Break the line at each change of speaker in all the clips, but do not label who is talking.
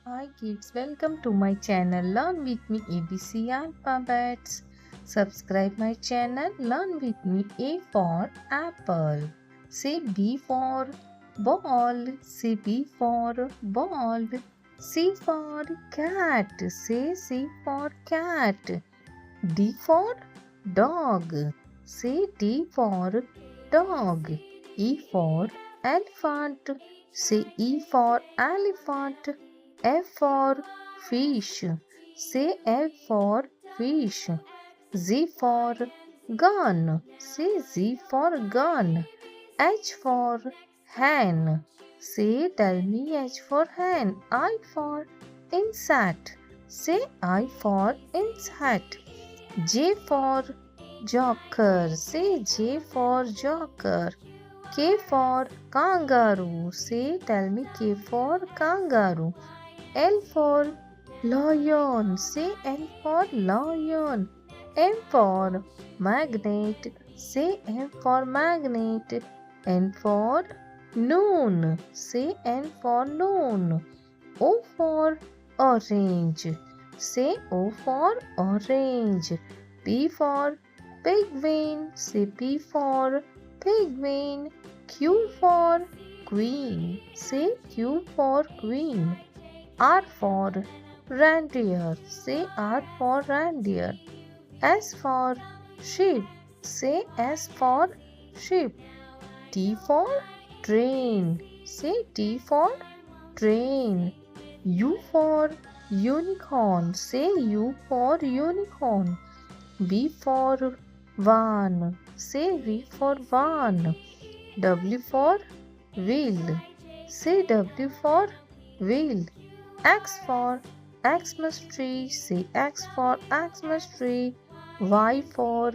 Hi kids, welcome to my channel Learn with me ABC alphabets. Subscribe my channel Learn with me. A for apple. Say B for ball. Say B for ball. C for cat. Say C for cat. D for dog. Say D for dog. E for elephant. Say E for elephant. F for fish. Say F for fish. Z for gun. Say Z for gun. H for hen. Say tell me H for hen. I for insect. Say I for insect. J for joker. Say J for joker. K for kangaroo. Say tell me K for kangaroo. L for lion. Say L for lion. M for magnet. Say M for magnet. N for noon. Say N for noon. O for orange. Say O for orange. P for penguin. Say P for penguin. Q for queen. Say Q for queen. R for reindeer. Say R for reindeer. S for sheep. Say S for sheep. T for train. Say T for train. U for unicorn. Say U for unicorn. V for van. Say V for van. W for wheel. Say W for wheel. X for Xmas tree. Say X for Xmas tree. Y for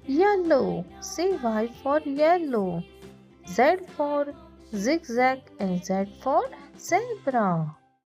yellow. Say Y for yellow. Z for zigzag and Z for zebra.